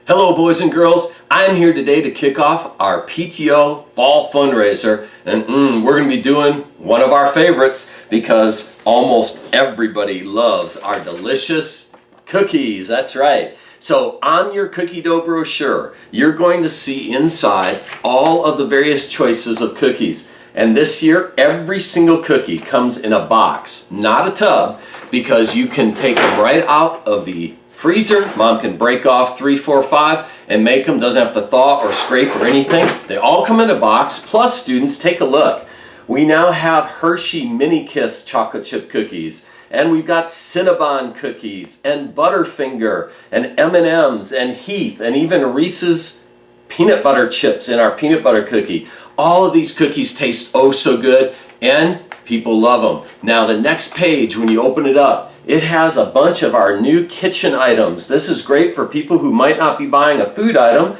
Hello boys and girls, I am here today to kick off our PTO Fall Fundraiser, and we're going to be doing one of our favorites because almost everybody loves our delicious cookies. That's right. So on your cookie dough brochure, you're going to see inside all of the various choices of cookies. And this year, every single cookie comes in a box, not a tub, because you can take them right out of the freezer. Mom can break off 3, 4, 5 and make them. Doesn't have to thaw or scrape or anything. They all come in a box. Plus, students, take a look. We now have Hershey Mini Kiss chocolate chip cookies, and we've got Cinnabon cookies and Butterfinger and M&Ms and Heath and even Reese's peanut butter chips in our peanut butter cookie. All of these cookies taste oh so good, and people love them. Now the next page, when you open it up, it has a bunch of our new kitchen items. This is great for people who might not be buying a food item,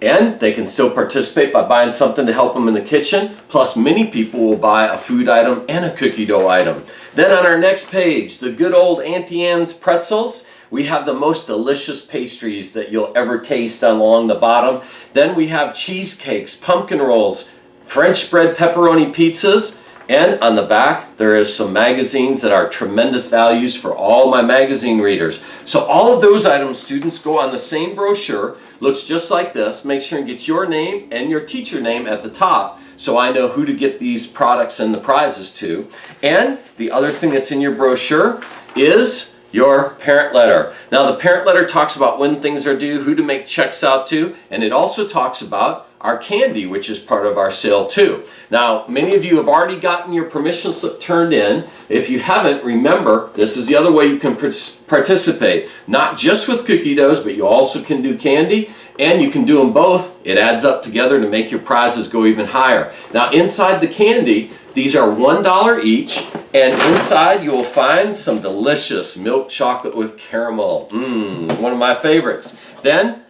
and they can still participate by buying something to help them in the kitchen. Plus, many people will buy a food item and a cookie dough item. Then on our next page, the good old Auntie Anne's pretzels. We have the most delicious pastries that you'll ever taste along the bottom. Then we have cheesecakes, pumpkin rolls, French bread pepperoni pizzas. And on the back, there is some magazines that are tremendous values for all my magazine readers. So all of those items, students, go on the same brochure. Looks just like this. Make sure and get your name and your teacher name at the top so I know who to get these products and the prizes to. And the other thing that's in your brochure is your parent letter. Now the parent letter talks about when things are due, who to make checks out to, and it also talks about our candy, which is part of our sale too. Now, many of you have already gotten your permission slip turned in. If you haven't, remember, this is the other way you can participate. Not just with cookie doughs, but you also can do candy, and you can do them both. It adds up together to make your prizes go even higher. Now, inside the candy, these are $1 each, and inside you will find some delicious milk chocolate with caramel. One of my favorites. Then,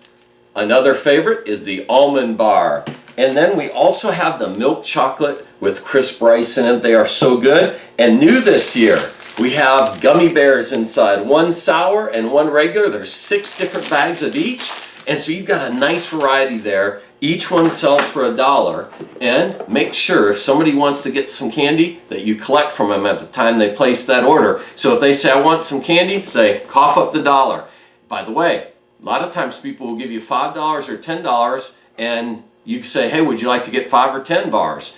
another favorite is the almond bar. And then we also have the milk chocolate with crisp rice in it. They are so good. And new this year, we have gummy bears inside. One sour and one regular. There's 6 different bags of each. And so you've got a nice variety there. Each one sells for $1. And make sure if somebody wants to get some candy that you collect from them at the time they place that order. So if they say, I want some candy, say, cough up the $1. By the way, a lot of times people will give you $5 or $10 and you say, hey, would you like to get 5 or 10 bars?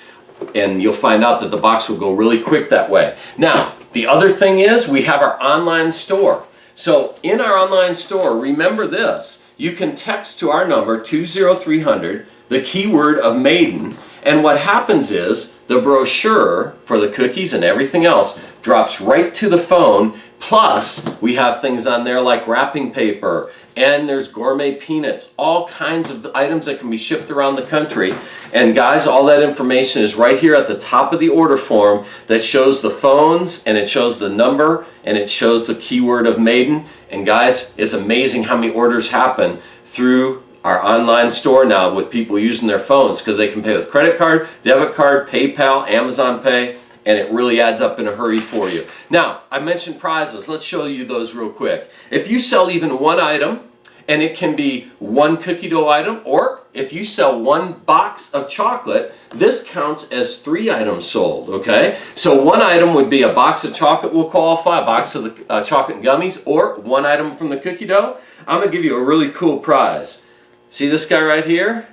And you'll find out that the box will go really quick that way. Now, the other thing is we have our online store. So in our online store, remember this, you can text to our number 20300, the keyword of maiden, and what happens is the brochure for the cookies and everything else drops right to the phone. Plus, we have things on there like wrapping paper, and there's gourmet peanuts, all kinds of items that can be shipped around the country. And guys, all that information is right here at the top of the order form that shows the phones, and it shows the number, and it shows the keyword of maiden. And guys, it's amazing how many orders happen through our online store now with people using their phones because they can pay with credit card, debit card, PayPal, Amazon Pay, and it really adds up in a hurry for you. Now, I mentioned prizes. Let's show you those real quick. If you sell even one item, and it can be one cookie dough item, or if you sell one box of chocolate, this counts as 3 items sold, okay? So one item would be a box of chocolate will qualify, a box of the chocolate and gummies, or one item from the cookie dough. I'm gonna give you a really cool prize. See this guy right here?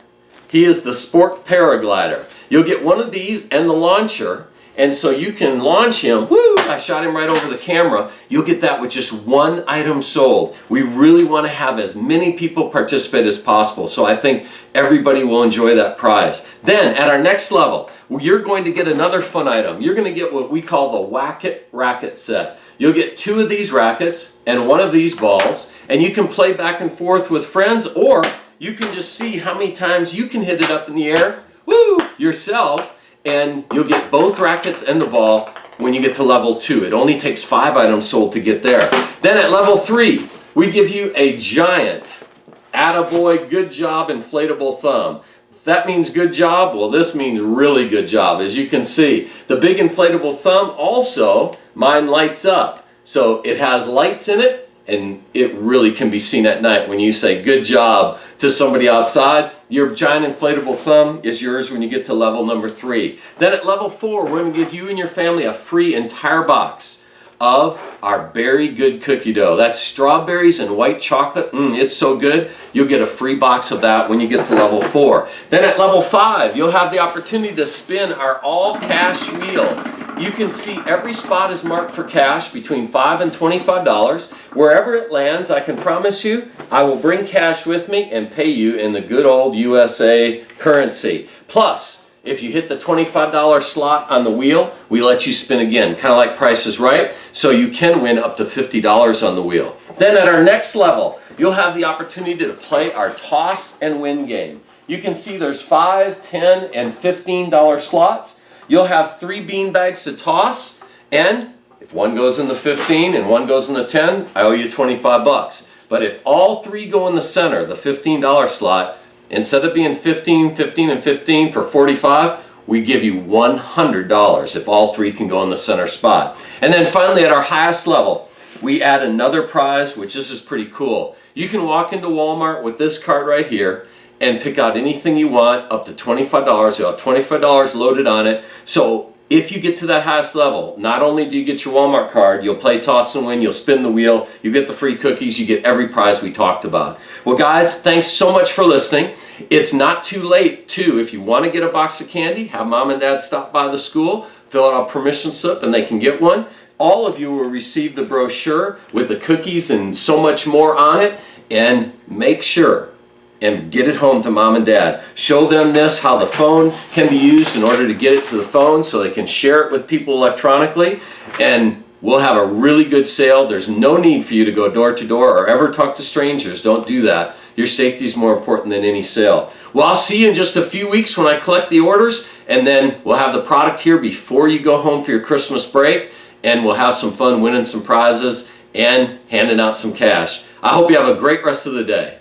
He is the Sport Paraglider. You'll get one of these and the launcher, and so you can launch him. Woo! I shot him right over the camera. You'll get that with just one item sold. We really want to have as many people participate as possible, so I think everybody will enjoy that prize. Then at our next level, you're going to get another fun item. You're going to get what we call the Whack-It Racket set. You'll get 2 of these rackets and 1 of these balls, and you can play back and forth with friends, or you can just see how many times you can hit it up in the air, woo, yourself, and you'll get both rackets and the ball when you get to level 2. It only takes 5 items sold to get there. Then at level 3, we give you a giant attaboy, good job inflatable thumb. That means good job. Well, this means really good job. As you can see, the big inflatable thumb also, mine lights up. So it has lights in it, and it really can be seen at night when you say good job to somebody outside. Your giant inflatable thumb is yours when you get to level number 3. Then at level 4, we're going to give you and your family a free entire box of our Berry Good cookie dough. That's strawberries and white chocolate. It's so good. You'll get a free box of that when you get to level 4. Then at level 5, you'll have the opportunity to spin our all cash wheel. You can see every spot is marked for cash between $5 and $25. Wherever it lands, I can promise you, I will bring cash with me and pay you in the good old USA currency. Plus, if you hit the $25 slot on the wheel, we let you spin again, kind of like Price is Right, so you can win up to $50 on the wheel. Then at our next level, you'll have the opportunity to play our toss and win game. You can see there's $5, $10, and $15 slots. You'll have 3 bean bags to toss, and if one goes in the 15 and one goes in the 10, I owe you 25 bucks. But if all 3 go in the center, the $15 slot, instead of being 15, 15, and 15 for 45, we give you $100 if all 3 can go in the center spot. And then finally at our highest level, we add another prize, which this is pretty cool. You can walk into Walmart with this card right here and pick out anything you want up to $25. You'll have $25 loaded on it. So if you get to that highest level, not only do you get your Walmart card, you'll play toss and win, you'll spin the wheel, you get the free cookies, you get every prize we talked about. Well guys, thanks so much for listening. It's not too late too. If you want to get a box of candy, have mom and dad stop by the school, fill out a permission slip and they can get one. All of you will receive the brochure with the cookies and so much more on it, and make sure and get it home to mom and dad. Show them this, how the phone can be used in order to get it to the phone so they can share it with people electronically, and we'll have a really good sale. There's no need for you to go door to door or ever talk to strangers. Don't do that. Your safety is more important than any sale. Well, I'll see you in just a few weeks when I collect the orders, and then we'll have the product here before you go home for your Christmas break, and we'll have some fun winning some prizes and handing out some cash. I hope you have a great rest of the day.